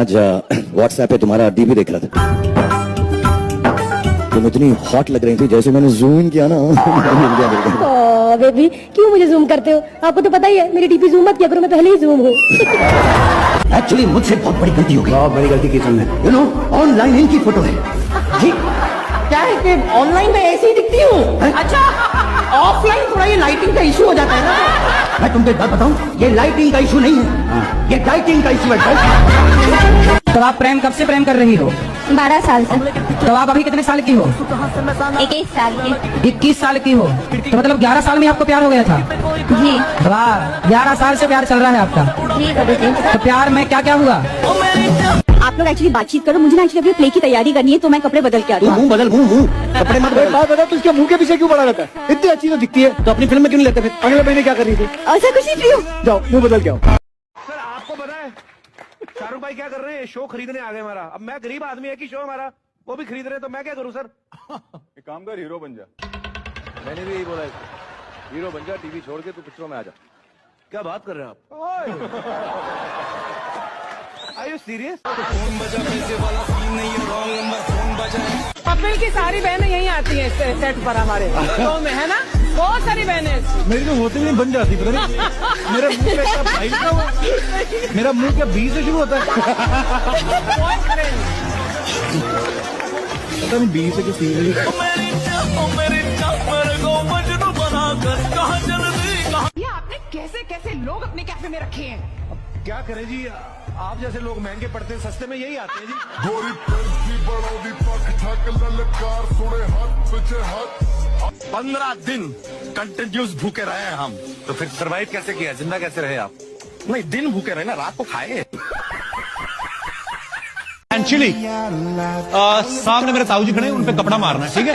आज व्हाट्सएप पे तुम्हारा डीपी देख रहा था, तुम इतनी हॉट लग रही थी, जैसे मैंने जूम इन किया ना। बेबी क्यों मुझे जूम करते हो? आपको तो पता ही है मेरी डीपी जूम मत किया करो, मैं पहले ही जूम हूँ। एक्चुअली मुझसे बहुत बड़ी गलती हो गई। बहुत बड़ी गलती की तुमने। यू नो ऑनलाइन इनकी फोटो है जी। क्या है कि ऑनलाइन में ऐसी ही दिखती हूँ? अच्छा, ऑफलाइन थोड़ा ये लाइटिंग का इशू हो जाता है ना। मैं तुमको एक बात बताऊं, ये लाइटिंग का इशू नहीं है, ये डाइटिंग का इशू है। तो आप प्रेम कब से प्रेम कर रही हो? 12 साल से। तो आप अभी कितने साल की हो? 21 साल की। 21 साल की हो, तो मतलब 11 साल में आपको प्यार हो गया था? जी। वाह, 11 साल से प्यार चल रहा है आपका? जी बाबू जी। तो प्यार में क्या क्या हुआ? आप लोग एक्चुअली बातचीत करो, मुझे ना एक्चुअली अभी प्ले की तैयारी करनी है, तो मैं कपड़े बदल के आती हूँ। मुंह बदल, मुंह कपड़े मत बदल। बात बता, तू इसके मुंह के पीछे क्यों पड़ा रहता है? इतनी अच्छी तो दिखती है, तो अपनी फिल्म में क्यों नहीं लेते फिर? अगले महीने क्या कर रही थी? ऐसा कुछ नहीं प्रियो। जाओ मुंह बदल के आओ। सर आपको पता है शाहरुख भाई क्या कर रहे हैं? शो खरीदने आ गए हमारा। अब मैं गरीब आदमी है कि शो हमारा वो भी खरीद रहे हैं, तो मैं क्या करूं सर? एक काम कर, हीरो बन जा। मैंने भी यही बोला इसको, हीरो बन जा, टीवी छोड़ के तू पिक्चरों में आ जा। क्या बात कर रहे हैं आप? Are you serious? कपिल की सारी बहनें यहीं आती हैं सेट पर हमारे शो में, है ना? बहुत सारी बहनें। मेरी तो होते नहीं बन जाती, पता नहीं मेरा मुंह क्या भाई का हुआ? मेरा मुंह क्या बी से शुरू होता है? पता नहीं बी से किसी ये आपने कैसे कैसे लोग अपने कैफे में रखे हैं? क्या करें जी, आप जैसे लोग महंगे पड़ते हैं, सस्ते में यही आते हैं जी। गोरी पैंती बढ़ाओ दी पक ठक ललकार सुने हाथ पीछे हाथ। 15 दिन कंटिन्यूस भूखे रहे हैं हम, तो फिर सरवाइव कैसे किया? जिंदा कैसे रहे आप? नहीं, दिन भूखे रहे ना, रात को खाए। एक्चुअली सामने मेरे ताऊ जी खड़े हैं, उन पे कपड़ा मारना है, ठीक है?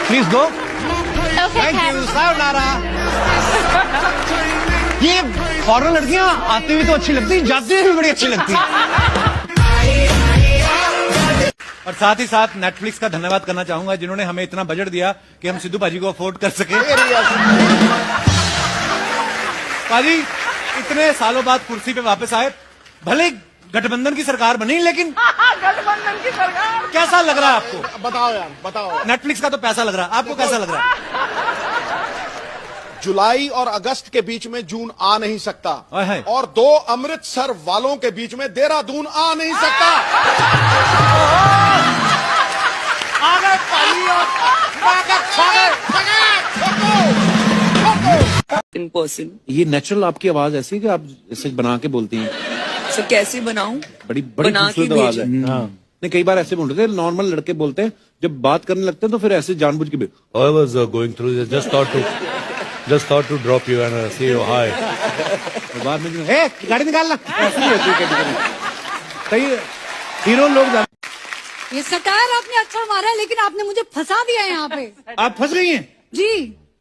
Please go. Thank you. Sayonara. ये फॉरेन लड़कियां आती हुई तो अच्छी लगती, जाती हुई भी बड़ी अच्छी लगती। और साथ ही साथ नेटफ्लिक्स का धन्यवाद करना चाहूंगा, जिन्होंने हमें इतना बजट दिया कि हम सिद्धू पाजी को अफोर्ड कर सके। पाजी इतने सालों बाद कुर्सी पे वापस आए, भले गठबंधन की सरकार बनी, लेकिन गठबंधन की सरकार। कैसा लग रहा है आपको? बताओ यार, बताओ। नेटफ्लिक्स का तो पैसा लग रहा है, आपको कैसा लग रहा है? जुलाई और अगस्त के बीच में जून आ नहीं सकता, है। और 2 अमृतसर वालों के बीच में देहरादून आ नहीं सकता। In person. ये नेचुरल आपकी आवाज ऐसी है कि आप ऐसे बना के बोलती हैं? सो कैसे बनाऊं? बड़ी बड़ी बना के खूबसूरत आवाज है। भेजें। नहीं, कई बार ऐसे बोल रहे थे, नॉर्मल लड़के बोलते हैं, जब बात करने लगते हैं तो फिर ऐसे जानबूझ के I was going through this, just thought to drop you and say you hi. बाद में हे गाड़ी निकालना, ऐसे ही होती है कई हीरो लोग। ये सटायर आपने अच्छा मारा है, लेकिन आपने मुझे फंसा दिया है यहाँ पे। आप फंस गई हैं? जी।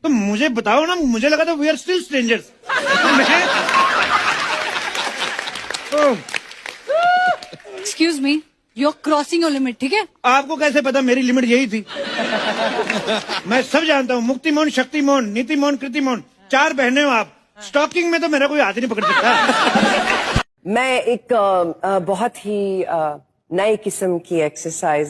तो मुझे बताओ ना, मुझे लगा था we are still strangers. Excuse me, you are crossing your limit, ठीक है? आपको कैसे पता मेरी लिमिट यही थी? मैं सब जानता हूँ, मुक्ति मोहन, शक्ति मोहन, नीति मोहन, कृति मोहन, 4 बहनें हो आप। स्टॉकिंग में तो मेरा कोई हाथ ही नहीं पकड़ सकता। मैं एक बहुत ही नई किस्म की एक्सरसाइज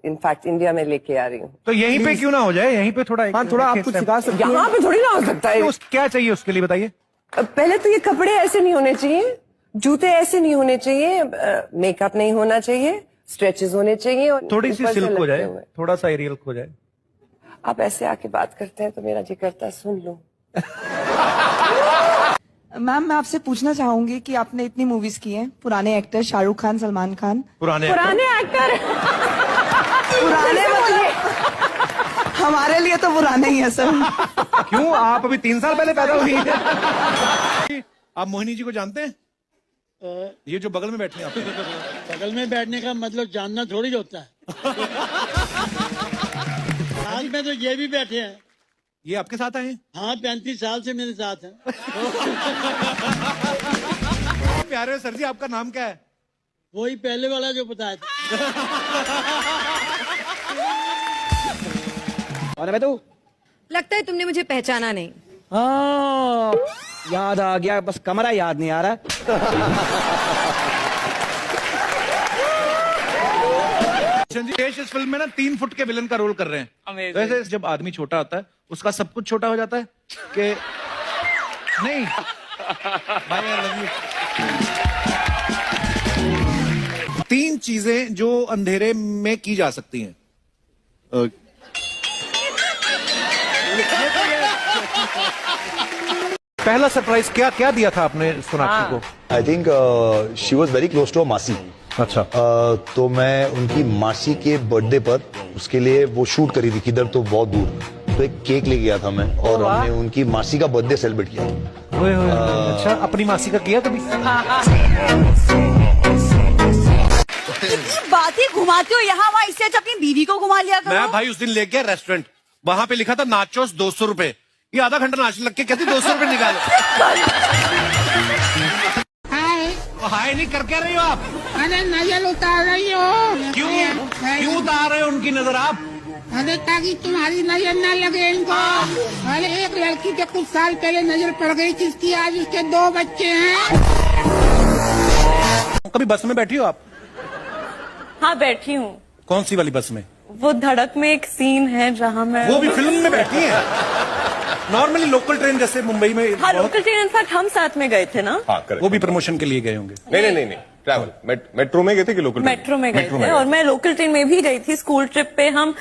इनफैक्ट इंडिया में लेके आ रही हूँ। तो यहीं पे क्यों ना हो जाए? यहीं पे थोड़ा थोड़ा आप कुछ सिखा सकते हैं। यहाँ पे थोड़ी ना हो सकता है। क्या चाहिए उसके लिए बताइए? पहले तो ये कपड़े ऐसे नहीं होने चाहिए, जूते ऐसे नहीं होने चाहिए, मेकअप नहीं होना चाहिए, स्ट्रेचेस होने चाहिए, और थोड़ी सी ऊपर से सिल्क हो लटके जाए, हुए। थोड़ा सा एरियल हो जाए। आप ऐसे आके बात करते हैं तो मेरा जी करता है सुन लूं। मैम, मैं आपसे पूछना चाहूंगी कि आपने इतनी मूवीज की हैं, पुराने एक्टर शाहरुख खान, सलमान खान। पुराने एक्टर पुराने मतलब हमारे लिए तो पुराने ही है सर। क्यों? आप अभी 3 साल पहले पैदा हुई हैं। आप मोहिनी जी को जानते हैं? ये जो बगल में बैठे हैं आप। बगल में बैठने का मतलब जानना थोड़ी होता है। साथ में तो ये भी बैठे हैं। ये आपके साथ आए हैं? हाँ, 35 साल से मेरे साथ हैं। प्यारे सर जी, आपका नाम क्या है? वही पहले वाला जो बताया था। और मैं तो लगता है तुमने मुझे पहचाना नहीं। हाँ, याद आ गया, बस कमरा याद नहीं आ रहा। अर्शन जी देश इस फिल्म में ना 3 फुट के विलन का रोल कर रहे हैं। वैसे जब आदमी छोटा होता है उसका सब कुछ छोटा हो जाता है कि नहीं भाई I love you। 3 चीजें जो अंधेरे में की जा सकती हैं। पहला सरप्राइज क्या क्या दिया था आपने सोनाक्षी को? I think she was very close to masi. अच्छा। तो मैं उनकी मासी के बर्थडे पर उसके लिए वो शूट करी थी किधर तो बहुत दूर, तो एक केक ले गया था मैं और हमने उनकी मासी का बर्थडे सेलिब्रेट किया। अच्छा, अपनी मासी का किया कभी? कितनी बातें घुमाते हो यहाँ वहाँ, इससे अच्छा अपनी बीवी को घुमा लिया करो। मैं भाई उस दिन ले गया रेस्टोरेंट, वहां पे लिखा था नाचोस 200 रुपए। ये आधा घंटा नाचने लग के कहती 200 रुपए निकालो। हाय नहीं कर क्या रही हो आप? अरे नजर उतार रही हो। क्यों उतार रहे हो उनकी नजर आप? अरे ताकि तुम्हारी नजर ना लगे इनको। अरे एक लड़की के कुछ साल पहले नजर पड़ गई जिसकी आज उसके 2 बच्चे हैं। कभी बस में बैठी हो आप? हाँ बैठी हूँ। कौन सी वाली बस में? वो धड़क में एक सीन है जहाँ मैं, वो भी फिल्म में बैठी है? नॉर्मली लोकल ट्रेन जैसे मुंबई में। हाँ लोकल ट्रेन, इनफैक्ट हम साथ में गए थे ना। हाँ करेक्ट। वो भी प्रमोशन के लिए गए होंगे? नहीं ट्रैवल मेट्रो में गए थे कि लोकल? मेट्रो में गए थे और मैं लोकल ट्रेन में भी गई थी। स्कूल ट्रिप पे हम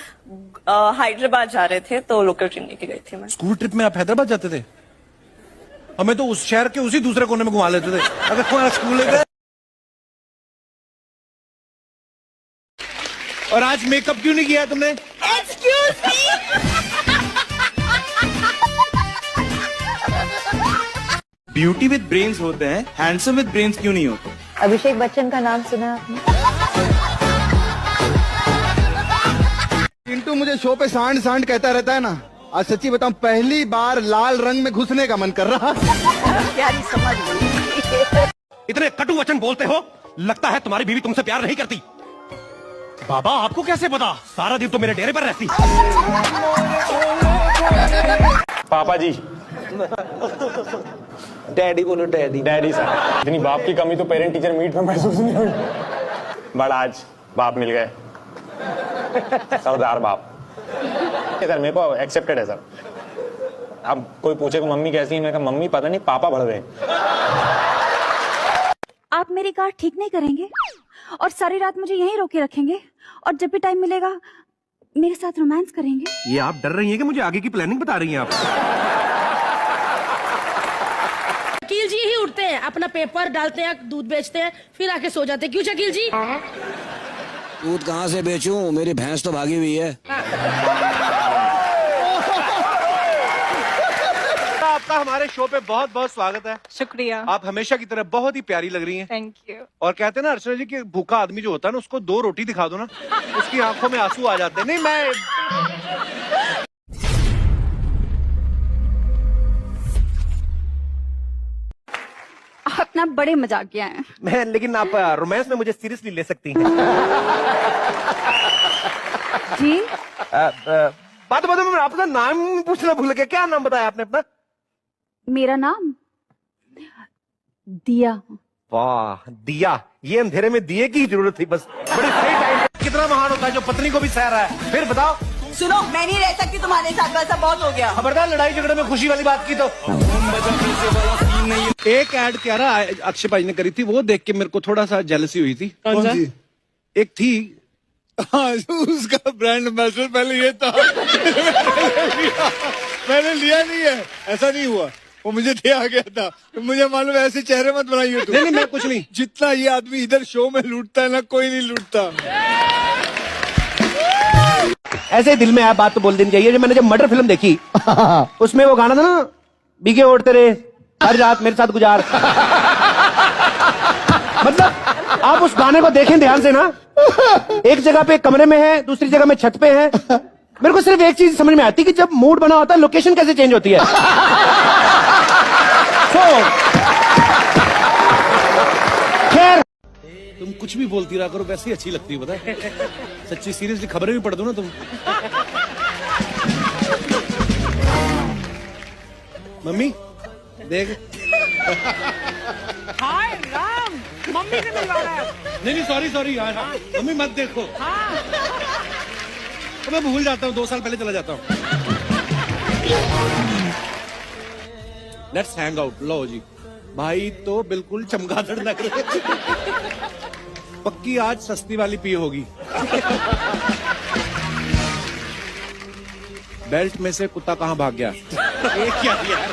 हैदराबाद जा रहे थे तो लोकल ट्रेन लेके गई थी मैं। स्कूल ट्रिप में आप हैदराबाद जाते थे? हमें तो उस शहर के उसी दूसरे कोने में घुमा लेते थे अगर कोई स्कूल गए। और आज मेकअप क्यों नहीं किया तुमने? Excuse me? Beauty with brains होते हैं, हैंडसम विद ब्रेन्स क्यों नहीं होते? अभिषेक बच्चन का नाम सुना आपने? चिंटू मुझे शो पे सांड सांड कहता रहता है ना, आज सच्ची बताऊं पहली बार लाल रंग में घुसने का मन कर रहा। प्यारी समझ गई। इतने कटु वचन बोलते हो, लगता है तुम्हारी बीवी तुमसे प्यार नहीं करती। बाबा आपको कैसे पता? सारा दिन तो मेरे डेरे पर रहती। पापा जी। डैडी बोलो डैडी। डैडी सर, इतनी बाप की कमी तो पेरेंट टीचर मीट में महसूस नहीं हुई, बट आज बाप मिल गए, सरदार बाप। सर मेरे को एक्सेप्टेड है सर। अब कोई पूछे को मम्मी कैसी है, मैं कहा मम्मी पता नहीं पापा बढ़ गए। आप मेरी कार ठीक नहीं करेंगे और सारी रात मुझे यहीं रोके रखेंगे और जब भी टाइम मिलेगा मेरे साथ रोमांस करेंगे। ये आप डर रही हैं कि मुझे आगे की प्लानिंग बता रही हैं आप? शकील जी ही उठते हैं, अपना पेपर डालते हैं, दूध बेचते हैं, फिर आके सो जाते हैं। क्यों शकील जी? दूध कहाँ से बेचूं? मेरी भैंस तो भागी हुई है। आपका हमारे शो पे बहुत बहुत स्वागत है। शुक्रिया। आप हमेशा की तरह बहुत ही प्यारी लग रही हैं। Thank you. और कहते हैं ना अर्चना जी कि भूखा आदमी जो होता है ना उसको 2 रोटी दिखा दो ना, उसकी आंखों में आंसू आ जाते हैं। नहीं मैं आप ना बड़े मजाकिया हैं। लेकिन आप रोमांस में मुझे सीरियसली ले सकती हैं। जी बात में आपका नाम पूछना भूल गया। क्या नाम बताया आपने अपना? मेरा नाम दिया। वाह दिया, ये अंधेरे में दिए की जरूरत थी बस। बड़ी सही टाइम। कितना महान होता है जो पत्नी को भी सह रहा है। फिर बताओ। सुनो मैं नहीं रह सकती तुम्हारे साथ, वैसा बहुत हो गया। खबरदार लड़ाई झगड़े में खुशी वाली बात की तो। एक ऐड कह रहा अक्षय भाई ने करी थी, वो देख के मेरे को थोड़ा सा जेलसी हुई थी। कौन सी? एक थी उसका ब्रांड एम्बेसडर पहले ये था। मैंने लिया नहीं है, ऐसा नहीं हुआ, वो मुझे दिया गया था। मुझे मालूम है, ऐसे चेहरे मत बनाइए तुम। नहीं मैं कुछ नहीं। जितना ये आदमी इधर शो में लूटता है ना, कोई नहीं लूटता। ऐसे दिल में आया बात तो बोल देनी चाहिए। जब मैंने मर्डर फिल्म देखी उसमें वो गाना था ना, बीगे ओढ़ते रहे हर रात मेरे साथ गुजार। मतलब आप उस गाने को देखें ध्यान से ना, एक जगह पे कमरे में है, दूसरी जगह में छत पे है। मेरे को सिर्फ एक चीज समझ में आती कि जब मूड बना होता है लोकेशन कैसे चेंज होती है। खैर तुम कुछ भी बोलती रहा करो, वैसे ही अच्छी लगती है, पता है। सच्ची सीरियसली खबरें भी पढ़ दो ना तुम। मम्मी देख। हाय राम, मम्मी से मिलवा रहा है। नहीं सॉरी यार, मम्मी मत देखो। तो मैं भूल जाता हूँ, 2 साल पहले चला जाता हूँ। Let's hang out. लो जी, भाई तो बिल्कुल चमगादड़ लग रहे। पक्की आज सस्ती वाली पी होगी। बेल्ट में से कुत्ता कहाँ भाग गया? ये क्या यार?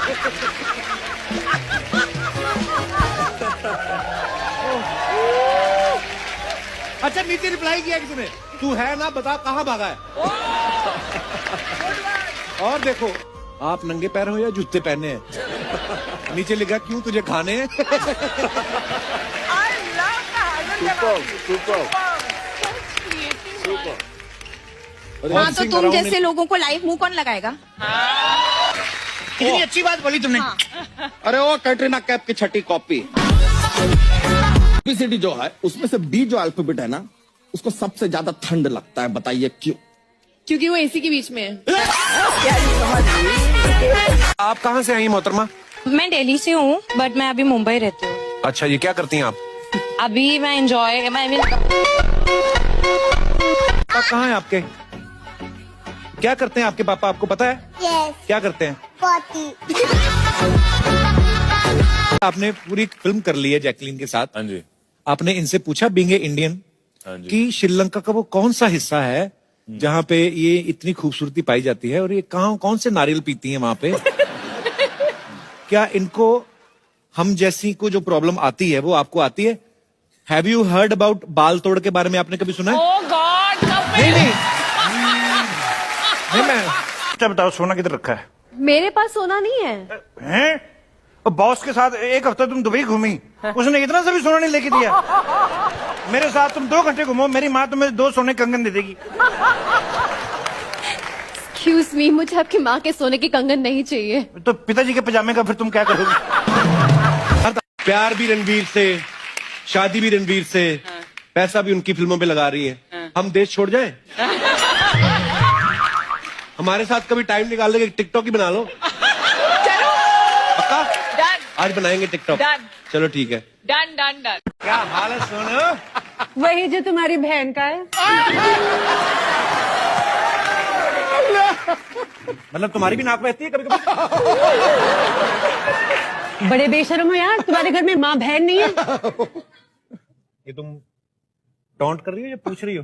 अच्छा, नीचे रिप्लाई किया किसने? तू है ना, बता कहाँ भागा है? और देखो, आप नंगे पैर हो या जूते पहने हैं? नीचे लिखा क्यों तुझे खाने हैं? हाँ, तो तुम जैसे लोगों को लाइव मुंह कौन लगाएगा? कितनी अच्छी बात बोली तुमने। अरे वो कैटरीना कैफ की छठी कॉपी। सिटी जो है उसमें से बी जो अल्फाबेट है ना, उसको सबसे ज्यादा ठंड लगता है, बताइए क्यों? क्योंकि वो एसी के बीच में है। आप कहाँ से आई मोहतरमा? मैं दिल्ली से हूँ, बट मैं अभी मुंबई रहती हूँ। अच्छा, ये क्या करती हैं आप? अभी मैं एंजॉय पापा कहाँ है आपके? क्या करते हैं आपके पापा, आपको पता है? Yes. क्या करते हैं? पोती। आपने पूरी फिल्म कर ली है जैकलीन के साथ। हाँ जी। आपने इनसे पूछा बीइंग ए इंडियन कि श्रीलंका का वो कौन सा हिस्सा है जहाँ पे ये इतनी खूबसूरती पाई जाती है, और ये कौन से नारियल पीती हैं वहां पे? क्या इनको हम जैसी को जो प्रॉब्लम आती है वो आपको आती है? हैव यू हर्ड अबाउट बाल तोड़ के बारे में आपने कभी सुना है? Oh God, नहीं मैं अच्छा बताओ, सोना किधर रखा है? मेरे पास सोना नहीं है। हैं? और बॉस के साथ 1 हफ्ता तुम दुबई घूमी, उसने इतना सा भी सोना नहीं लेके दिया। मेरे साथ तुम 2 घंटे घूमो, मेरी माँ तुम्हें 2 सोने कंगन दे देगी। एक्सक्यूज मी, मुझे आपकी माँ के सोने की कंगन नहीं चाहिए। तो पिताजी के पजामे का फिर तुम क्या करोगे? प्यार भी रणवीर से, शादी भी रणवीर से, पैसा भी उनकी फिल्मों पे लगा रही है। हम देश छोड़ जाएं? हमारे साथ कभी टाइम निकाल लेंगे, टिकटॉक ही बना लो। चलो, पक्का? डन, आज बनाएंगे टिकटॉक। डन, चलो ठीक है। Done done done. क्या हाल है सोना? वही जो तुम्हारी बहन का है। मतलब तुम्हारी भी नाक बहती है कभी कभी? बड़े बेशर्म हो यार, तुम्हारे घर में माँ बहन नहीं है? ये तुम टॉन्ट कर रही हो या पूछ रही हो?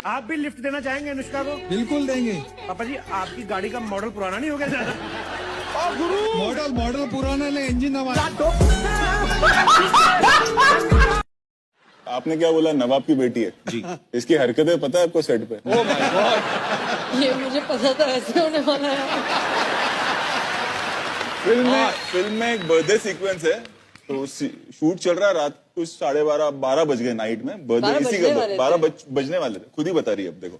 आप भी लिफ्ट देना चाहेंगे अनुष्का को? बिल्कुल देंगे। पापा जी, आपकी गाड़ी का मॉडल पुराना नहीं हो गया ज्यादा? मॉडल पुराना नहीं, इंजन हमारा। आपने क्या बोला? नवाब की बेटी है जी। इसकी हरकतें पता है आपको सेट पे? ये मुझे पता था ऐसे होने वाला है। फिल्म में एक बर्थडे सीक्वेंस है, तो शूट चल रहा है, रात कुछ 12:30 बज गए नाइट में। बर्थडे इसी का 12 बजने वाले थे, खुद ही बता रही है अब देखो।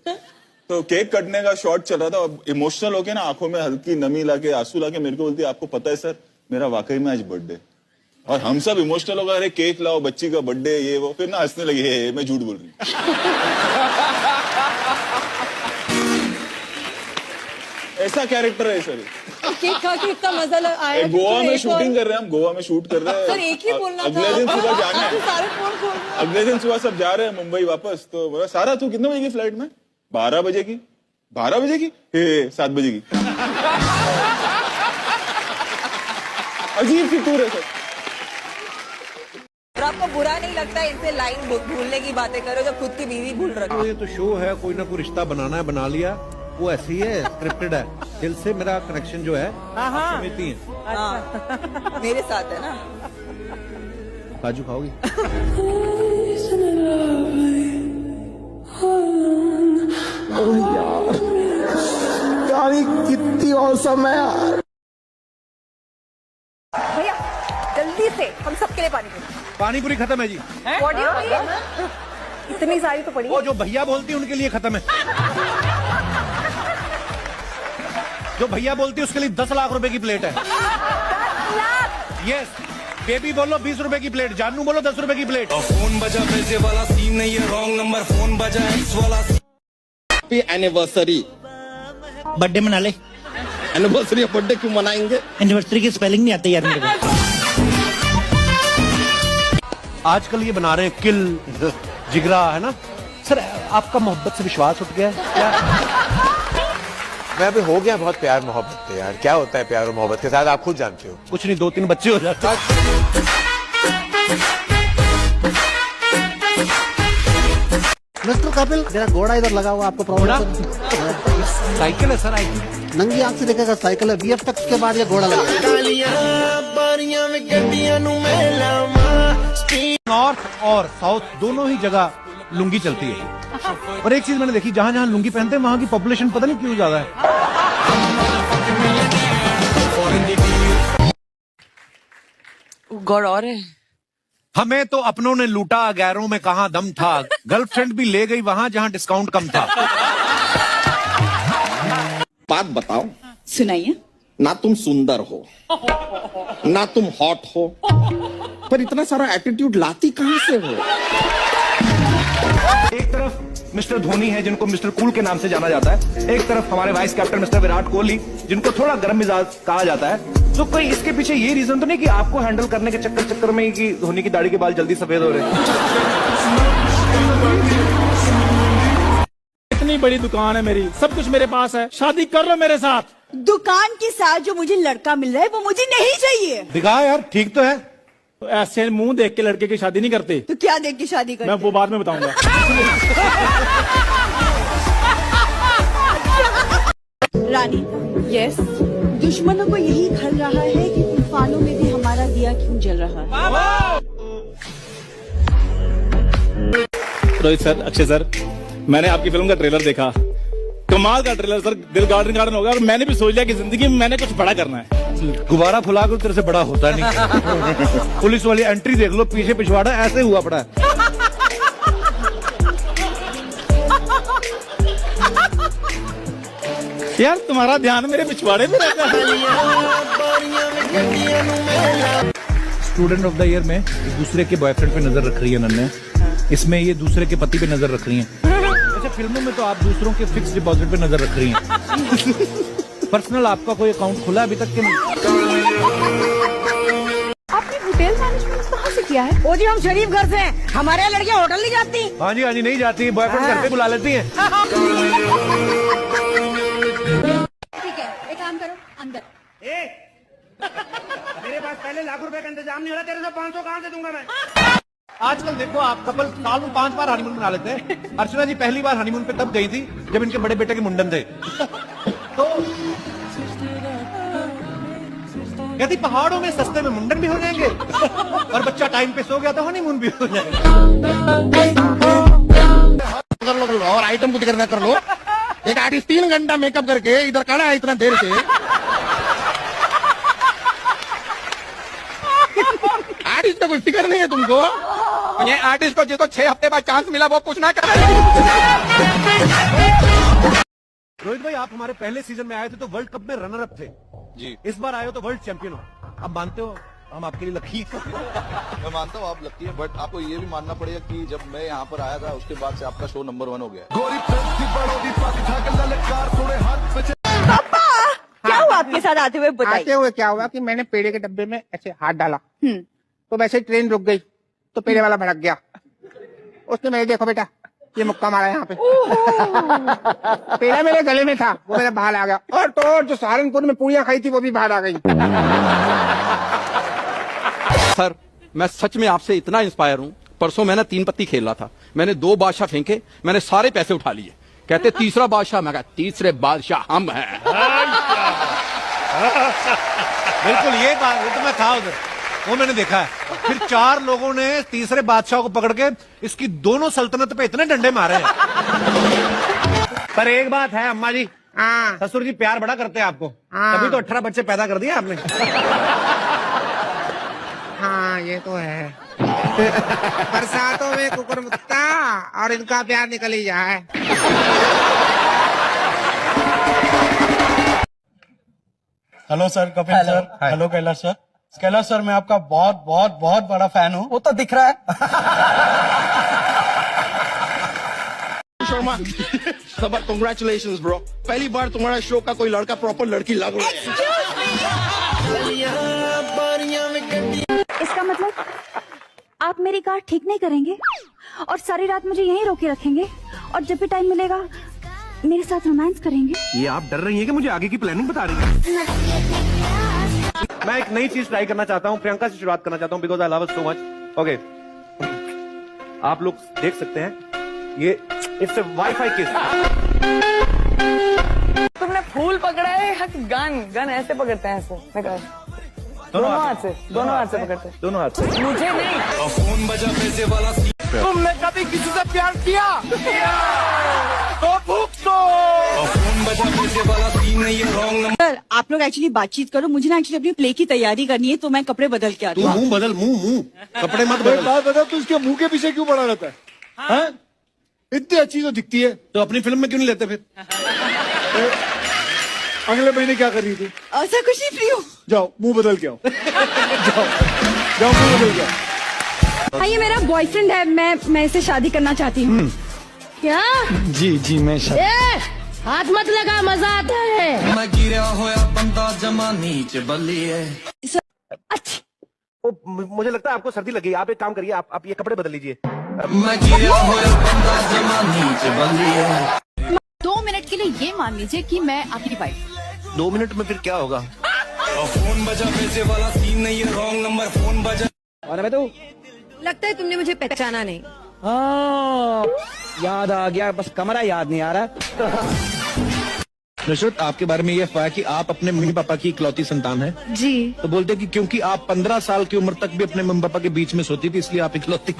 तो केक कटने का शॉट चल रहा था, इमोशनल होके ना आंखों में हल्की नमी लाके, आंसू लाके मेरे को बोलती है, आपको पता है सर, मेरा वाकई में आज बर्थडे। और हम सब इमोशनल हो गए, अरे केक लाओ, बच्ची का बर्थडे, ये वो। फिर ना हंसने लगी, हे मैं झूठ बोल रही हूँ। ऐसा कैरेक्टर है सर। केक खा के इतना मजा आया। गोवा में शूटिंग कर रहे हैं हम, गोवा में शूट कर रहे हैं। सर एक ही बोलना था। अगले दिन सुबह जाना है। सारे फोन खोल। अगले दिन सुबह सब जा रहे हैं मुंबई वापस। तो बोला, सारा तू कितने बजे की फ्लाइट में? 12 बजे की। 12 बजे की? 7 बजे की। अजीब फितूर है सर। और आपको बुरा नहीं लगता इनसे लाइन भूलने की बातें करो जब खुद की बीवी भूल रखी? ये तो शो है, कोई ना कोई रिश्ता बनाना है, बना लिया। वो ऐसी है, स्क्रिप्टेड है। दिल से मेरा कनेक्शन जो है समिति है। मेरे साथ है ना। काजू खाओगी? यार कितनी औसम है यार। भैया जल्दी से हम सबके लिए पानी पूरी। पानी पूरी खत्म है जी। What do you mean? इतनी सारी तो पड़ी। वो जो भैया बोलती है उनके लिए खत्म है। जो भैया बोलती है उसके लिए 10 लाख रुपए की प्लेट है। 10 लाख? यस। बेबी बोलो 20 रुपए की प्लेट, जानू बोलो 10 रुपए की प्लेट। फोन बजा पैसे वाला सीन नहीं है, रॉन्ग नंबर फोन बजा एक्स वाला। Happy anniversary. बर्थडे मना ले। एनिवर्सरी बर्थडे क्यों मनाएंगे? एनिवर्सरी की स्पेलिंग नहीं आती यार मेरे को। आजकल ये बना रहे हैं किल जिगरा, है ना सर? आपका मोहब्बत से विश्वास उठ गया है क्या? मैं अभी हो गया बहुत प्यार मोहब्बत से यार। क्या होता है प्यार और मोहब्बत के साथ, आप खुद जानते हो। कुछ नहीं, 2-3 बच्चे हो जाते हैं। मिस्टर कपिल, मेरा घोड़ा इधर लगा हुआ, आपको प्रॉब्लम? साइकिल है सर, नंगी आंख से देखेगा साइकिल है। VFX के बाद ये घोड़ा लगा। नॉर्थ और साउथ दोनों ही जगह लुंगी चलती है। और एक चीज मैंने देखी, जहां जहां लुंगी पहनते हैं वहां की पॉपुलेशन पता नहीं क्यों ज्यादा है। गौर और है। हमें तो अपनों ने लूटा, गैरों में कहां दम था। गर्लफ्रेंड भी ले गई वहां जहां डिस्काउंट कम था। बात बताओ, सुनाइए। ना तुम सुंदर हो, ना तुम हॉट हो, पर इतना सारा एटीट्यूड लाती कहां से हो? एक तरफ मिस्टर धोनी है जिनको मिस्टर कूल के नाम से जाना जाता है, एक तरफ हमारे vice captain mister Virat Kohli जिनको थोड़ा गर्म मिजाज कहा जाता है। तो कोई इसके पीछे ये रीजन तो नहीं कि आपको हैंडल करने के चक्कर में ही कि धोनी की दाढ़ी के बाल जल्दी सफेद हो रहे हैं? इतनी बड़ी दुकान है मेरी, सब कुछ मेरे पास है, शादी कर लो मेरे साथ। दुकान के साथ जो मुझे लड़का मिल रहा है वो मुझे नहीं चाहिए। दिखा यार, ठीक तो है। तो ऐसे मुंह देख के लड़के की शादी नहीं करते। तो क्या देख के शादी करते? मैं वो बाद में बताऊंगा। रानी, यस, दुश्मनों को यही खल रहा है कि तूफानों में भी हमारा दिया क्यों जल रहा है। रोहित सर, अक्षय सर, मैंने आपकी फिल्म का ट्रेलर देखा, कमाल का ट्रेलर सर, दिल गार्डन होगा। और मैंने भी सोच लिया कि जिंदगी में मैंने कुछ बड़ा करना है। गुब्बारा फुला कर तेरे से बड़ा होता नहीं। पुलिस वाली एंट्री देख लो, पीछे पिछवाड़ा ऐसे हुआ पड़ा है। यार तुम्हारा ध्यान मेरे पिछवाड़े पे रहता है। स्टूडेंट ऑफ द ईयर में दूसरे के बॉयफ्रेंड पे नजर रख रही है नन्हे, इसमें ये दूसरे के पति पे नजर रख रही हैं। अच्छा, फिल्मों में तो आप दूसरों के फिक्स डिपॉजिट पे नजर रख रही हैं। पर्सनल आपका कोई अकाउंट खुला अभी तक के नहीं? आपने होटल मैनेजमेंट कहाँ से किया है? ओ जी, हम शरीफ घर से हैं, हमारे यहाँ लड़कियाँ होटल नहीं जाती। हाँ जी नहीं जाती, बॉयफ्रेंड घर पे बुला लेती हैं। ठीक है, एक काम करो, अंदर। मेरे पास पहले लाख रुपए का इंतजाम नहीं हो रहा, तेरे से 500 कहाँ से दूंगा मैं? आजकल देखो, आप कपल साल में 5 बार हनीमून मना लेते हैं। अर्चना जी पहली बार हनीमून पे तब गई थी जब इनके बड़े बेटे के मुंडन थे। तो कहती पहाड़ों में सस्ते में मुंडन भी हो जाएंगे और बच्चा टाइम पे सो गया तो हनीमून भी हो जाएगा। कर लो और आइटम कुछ करना कर लो। एक आर्टिस्ट 3 घंटा मेकअप करके इधर खड़ा है इतना देर से। आर्टिस्ट का कोई फिक्र नहीं है तुमको? ये आर्टिस्ट को जिसको 6 हफ्ते बाद चांस मिला वो कुछ ना कर। रोहित भाई, आप हमारे पहले सीजन में आए थे तो वर्ल्ड कप में रनर अप थे जी। इस बार आए हो तो वर्ल्ड चैंपियन हो। अब मानते हो हम आपके लिए लकी? मैं मानता हूँ आप लकी हैं, बट आपको ये भी मानना पड़ेगा कि जब मैं यहाँ पर आया था उसके बाद से आपका शो नंबर 1 हो गया। पापा, क्या हुआ आपके साथ आते हुए? बताइए। आते हुए क्या हुआ कि मैंने पेड़े के डब्बे में ऐसे हाथ डाला, तो वैसे ट्रेन रुक गई, तो पेड़े वाला भड़क गया। उसने मेरे देखो बेटा ये मुक्का मारा यहाँ पे। पेड़ा मेरे गले में था, वो मेरा बाहर आ गया। और तो जो सहारनपुर में पूड़ियाँ खाई थी वो भी बाहर आ गई। सर, मैं सच में आपसे इतना इंस्पायर हूँ। परसों मैंने 3 पत्ती खेल रहा था, मैंने 2 बादशाह फेंके, मैंने सारे पैसे उठा लिए। कहते तीसरा बादशाह, मैं कहा तीसरे बादशाह हम हैं। बिल्कुल ये बात, वो तो मैं था उधर, वो मैंने देखा है। फिर 4 लोगों ने तीसरे बादशाह को पकड़ के इसकी दोनों सल्तनत पे इतने डंडे मारे हैं। पर एक बात है अम्मा जी, ससुर जी प्यार बड़ा करते हैं आपको, तभी तो 18 बच्चे पैदा कर दिए आपने। हाँ ये तो है। बरसातों में कुकुरमुत्ता और इनका प्यार निकल ही जाए। Hello sir, Kapil sir. Hello Kailash sir. Kailash sir, मैं आपका बहुत बहुत बहुत बड़ा फैन हूँ। वो तो दिख रहा है। Sharma, congratulations bro. पहली बार तुम्हारा शो का कोई लड़का प्रॉपर लड़की लग रहा है। इसका मतलब आप मेरी कार ठीक नहीं करेंगे और सारी रात मुझे यहीं रोके रखेंगे और जब भी टाइम मिलेगा मेरे साथ रोमांस करेंगे। ये आप डर रही हैं कि मुझे आगे की प्लानिंग बता रही हैं? मैं एक नई चीज ट्राई करना चाहता हूँ, प्रियंका से शुरुआत करना चाहता हूँ because I love so much. Okay, आप लोग देख सकते हैं ये इट्स अ वाईफाई किस। तुमने फूल पकड़ा है या गन ऐसे पकड़ते हैं ऐसे? मैं कहा दोनों हाथ से पकड़ते हैं। दोनों हाथ से। मुझे नहीं। फोन बजा पैसे वाला। तुमने कभी किसी से प्यार किया? तो भूख तो। फोन बजा पैसे वाला सीन नहीं है, रॉन्ग नंबर। सर आप लोग एक्चुअली बातचीत करो, मुझे ना एक्चुअली अपनी प्ले की तैयारी करनी है तो मैं कपड़े बदल के आती हूँ। मुंह बदल, मुंह कपड़े मत बदल। बात बता, तू उसके मुंह के पीछे क्यों पड़ा रहता है? हाँ? इतनी अच्छी तो दिखती है, तो अपनी फिल्म में क्यों नहीं लेते फिर? अगले महीने क्या कर रही थी? ऐसा कुछ नहीं, फ्री हूँ। जाओ मुंह बदल के आओ। जाओ मुंह बदल के आओ। हाँ ये मेरा बॉयफ्रेंड है, मैं इससे शादी करना चाहती हूँ। क्या? जी मैं हाथ मत लगा, मजा आता है। मैं गिरा होया बंदा जमा नीचे बल्ली है। मुझे लगता है आपको सर्दी लगी, आप एक काम करिए, आप ये कपड़े बदल लीजिए। मैं गिरा होया बंदा जमा नीचे बल्ली है। 2 मिनट के लिए ये मान लीजिए कि मैं आपकी वाइफ। 2 मिनट में फिर क्या होगा? फोन बजा पैसे वाला सीन नहीं है, रॉन्ग नंबर। फोन बजा। और मैं तो लगता है तुमने मुझे पहचाना नहीं। हाँ याद आ गया, बस कमरा याद नहीं आ रहा। नुसरत, आपके बारे में ये अफवाह है कि आप अपने मम्मी पापा की इकलौती संतान है। जी। तो बोलते हैं कि क्योंकि आप 15 साल की उम्र तक भी अपने मम्मी पापा के बीच में सोती थी इसलिए आप इकलौती।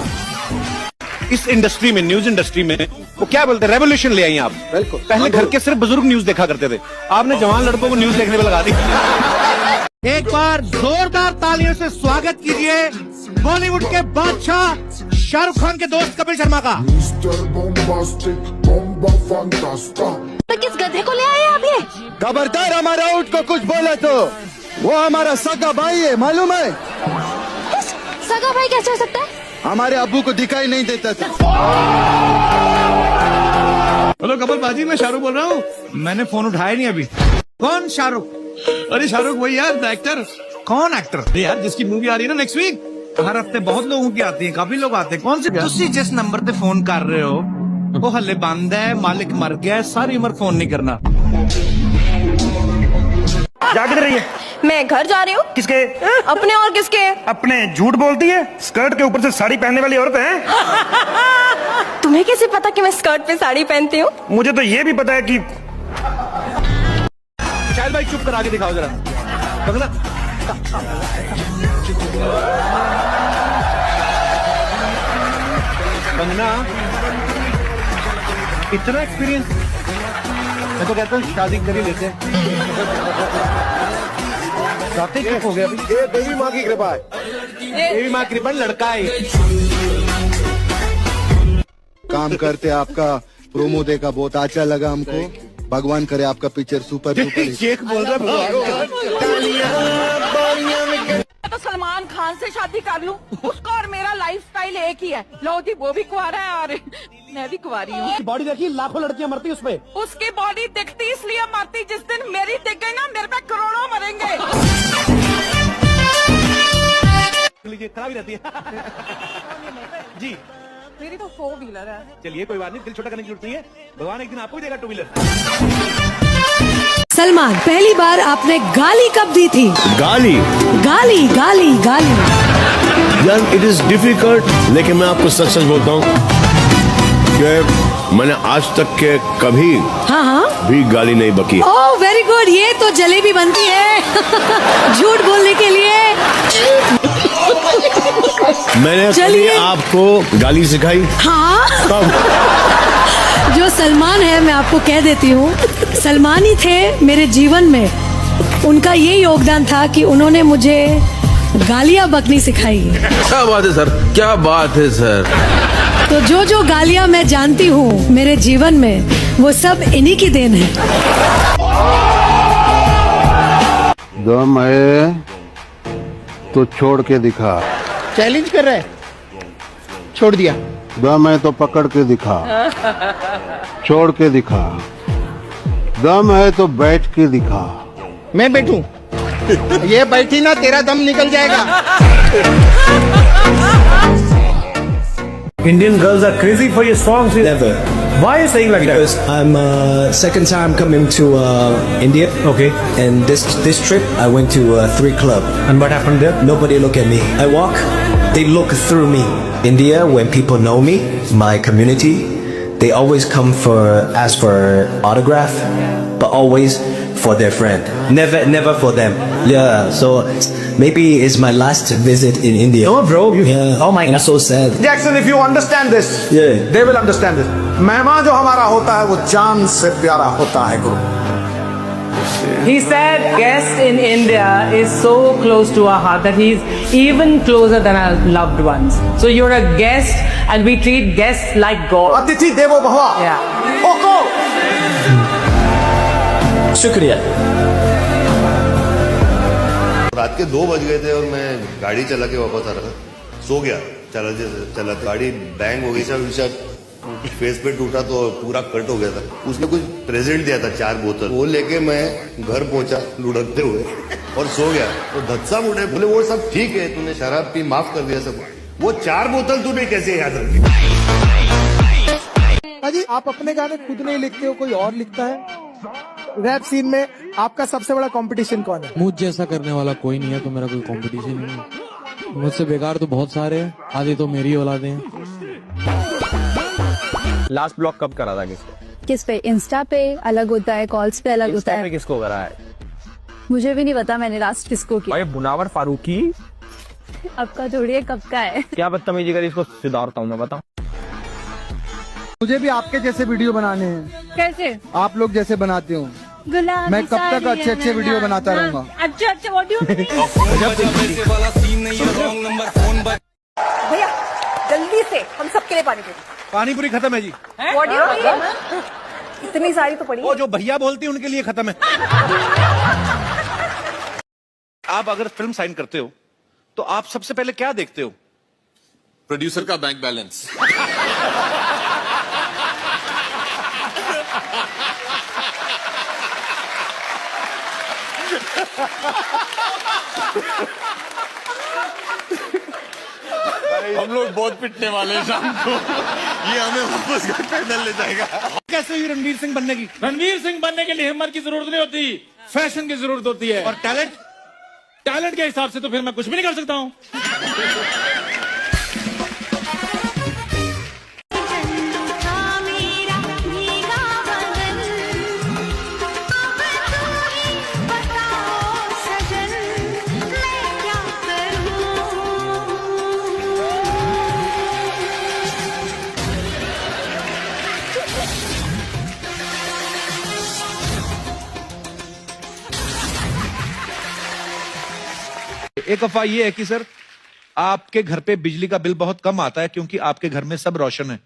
इस इंडस्ट्री में, न्यूज इंडस्ट्री में वो क्या बोलते हैं, रेवोल्यूशन ले आई आप। बिल्कुल। पहले घर के सिर्फ बुजुर्ग न्यूज देखा करते थे, आपने जवान लड़कों को न्यूज देखने में लगा दी। एक बार जोरदार तालियों से स्वागत कीजिए बॉलीवुड के बादशाह शाहरुख खान के दोस्त कपिल शर्मा का। तो किस गधे को ले आए आप ये? खबरदार हमारा आउट को कुछ बोले तो वो हमारा सगा भाई है, मालूम है? सगा भाई कैसे हो सकता है? हमारे अब्बू को दिखाई नहीं देता था। हेलो कपिल बाजी, मैं शाहरुख बोल रहा हूँ। मैंने फोन उठाया नहीं अभी। कौन शाहरुख? अरे शाहरुख वही यार, एक्टर। कौन एक्टर? अरे यार जिसकी मूवी आ रही है ना नेक्स्ट वीक, हर हफ्ते बहुत लोगों की आती है, काफी लोग आते हैं। कौन से? तुसी जिस नंबर पे फोन कर रहे हो वो हले बंद है, मालिक मर गया है, सारी उम्र फोन नहीं करना। जा किधर रही है? मैं घर जा रही हूँ। किसके? अपने और किसके? अपने। झूठ बोलती है, स्कर्ट के ऊपर से साड़ी पहनने वाली औरत है। तुम्हें कैसे पता कि मैं स्कर्ट पे साड़ी पहनती हूँ? मुझे तो ये भी पता है कि शायद भाई चुप कर आगे दिखाओ जरा। कंगना, कंगना इतना एक्सपीरियंस, मैं तो कहता हूँ शादी कर ही लेते हैं। चुप हो गया अभी। ये देवी माँ की कृपा है। देवी माँ की कृपा, लड़का है। काम करते आपका प्रोमो देखा, बहुत अच्छा लगा हमको। भगवान करे आपका पिक्चर सुपर हिट। शेख बोल रहा है। तो सलमान खान से शादी कर लूं, उसका और मेरा लाइफस्टाइल एक ही है। लो जी, वो भी कुंवारा है और मैं भी कुंवारी हूँ। बॉडी देखी, लाखों लड़कियां मरती उसपे। उसकी बॉडी दिखती इसलिए मरती, जिस दिन मेरी दिख गई ना मेरे पे करोड़ों मरेंगे। लीजिए, खराब ही रहती है। जी मेरी तो 4 व्हीलर है। चलिए कोई बात नहीं, दिल छोटा करने की जरूरत नहीं है, भगवान एक दिन आपको भी देगा 2 व्हीलर। सलमान, पहली बार आपने गाली कब दी थी? गाली गाली गाली गाली। यार इट इज डिफिकल्ट, लेकिन मैं आपको सच सच बोलता हूँ कि मैंने आज तक के कभी भी गाली नहीं बकी। ओह वेरी गुड, ये तो जलेबी बनती है झूठ बोलने के लिए। मैंने कभी आपको गाली सिखाई? हाँ। कब? जो सलमान है, मैं आपको कह देती हूँ, सलमान ही थे मेरे जीवन में। उनका ये योगदान था कि उन्होंने मुझे गालियाँ बकनी सिखाई। क्या बात है सर, क्या बात है सर। तो जो जो गालियाँ मैं जानती हूँ मेरे जीवन में, वो सब इन्हीं की देन है। दम है तो छोड़ के दिखा। चैलेंज कर रहा है, छोड़ दिया। दम है तो पकड़ के दिखा, छोड़ के दिखा। दम है तो बैठ के दिखा। मैं बैठूं? ये बैठी ना, तेरा दम निकल जाएगा। Indian girls are crazy for your songs. Never. Why are you saying like Because I'm second time coming to India. Okay. And this trip I went to 3 club. And what happened there? Nobody look at me. I walk, they look through me. India, when people know me, my community, they always come ask for autograph, but always for their friend. Never for them. Yeah. So maybe it's my last visit in India. No, bro. Yeah. Oh my I'm so sad. Jackson, if you understand this, Yeah. they will understand this. मेहमान जो हमारा होता है वो जान से प्यारा होता है गुरु. He said guest in India is so close to our heart that he's even closer than our loved ones. So you're a guest and we treat guests like God. अतिथि देवो भव. Yeah. ओको. शुक्रिया. रात के 2 बज गए थे और मैं गाड़ी चला के वापस आ रहा था, सो गया चला गाड़ी बैंग हो गई, सब फेस पे टूटा तो पूरा कट हो गया था. उसने कुछ प्रेजेंट दिया था 4 बोतल, वो लेके मैं घर पहुंचा लुढ़कते हुए और सो गया. तो धत्सा उठे, बोले वो सब ठीक है, तूने शराब पी, माफ कर दिया सब. वो 4 बोतल तूने कैसे याद रखी? अजी आप अपने गाने खुद नहीं लिखते हो, कोई और लिखता है? रैप सीन में आपका सबसे बड़ा कंपटीशन कौन है? मुझ जैसा करने वाला कोई नहीं है, तो मेरा कोई कंपटीशन नहीं है. मुझसे बेकार तो बहुत सारे हैं, आधे तो मेरी औलादे हैं. लास्ट ब्लॉक कब करा था किसको? किस पे? इंस्टा पे अलग होता है, कॉल्स पे अलग होता है. किसको करा है? मुझे भी नहीं पता मैंने लास्ट किसको किया. भाई मुनावर फारूकी. आपका जोड़िए कब का है? क्या बदतमीजी करी, इसको सुधारता हूँ मैं, बताऊँ. मुझे भी आपके जैसे वीडियो बनाने हैं. कैसे? आप लोग जैसे बनाते हो. गुलाब मैं कब तक अच्छे वीडियो बनाता रहूंगा. अच्छा ऑडियो. भैया जल्दी से हम सबके लिए पानी दे. पानी पूरी खत्म है जी. इतनी सारी तो पड़ी. वो जो भैया बोलती है उनके लिए खत्म है. आप अगर फिल्म साइन करते हो तो आप सबसे पहले क्या देखते हो? प्रोड्यूसर का बैंक बैलेंस. हम लोग बहुत पिटने वाले हैं शाम को. ये हमें वापस घर पे डल ले जाएगा. कैसे हुई रणवीर सिंह बनने की? रणवीर सिंह बनने के लिए हिम्मत की जरूरत नहीं होती, फैशन की जरूरत होती है. और टैलेंट? टैलेंट के हिसाब से तो फिर मैं कुछ भी नहीं कर सकता हूँ. एक अफवाह ये है कि सर आपके घर पे बिजली का बिल बहुत कम आता है क्योंकि आपके घर में सब रोशन है.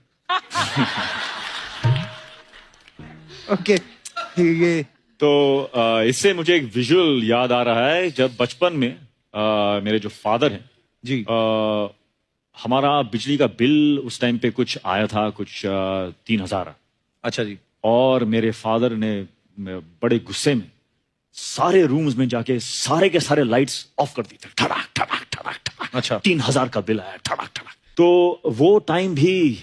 ओके. ये तो इससे मुझे एक विजुअल याद आ रहा है. जब बचपन में मेरे जो फादर हैं जी, हमारा बिजली का बिल उस टाइम पे कुछ आया था, कुछ 3000. अच्छा जी. और मेरे फादर ने बड़े गुस्से में सारे रूम्स में जाके सारे के सारे लाइट्स ऑफ कर दी थे. ठड़ाक ठड़ाक ठड़ाक ठड़ाक. अच्छा. 3000 का बिल आया. ठड़ाक ठड़ाक. तो वो टाइम भी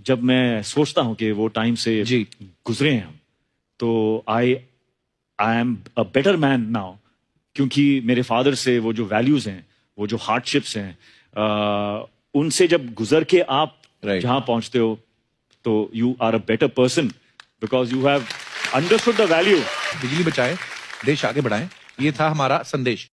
जब मैं सोचता हूँ कि वो टाइम से जी गुजरे हैं हम, तो I am a better man now, क्योंकि मेरे फादर से वो जो वैल्यूज हैं, वो जो हार्डशिप्स हैं, उनसे जब गुजर के आप जहां पहुंचते हो तो you are a better person because you have understood the value. बिजली बचाए, देश आगे बढ़ाएं, ये था हमारा संदेश.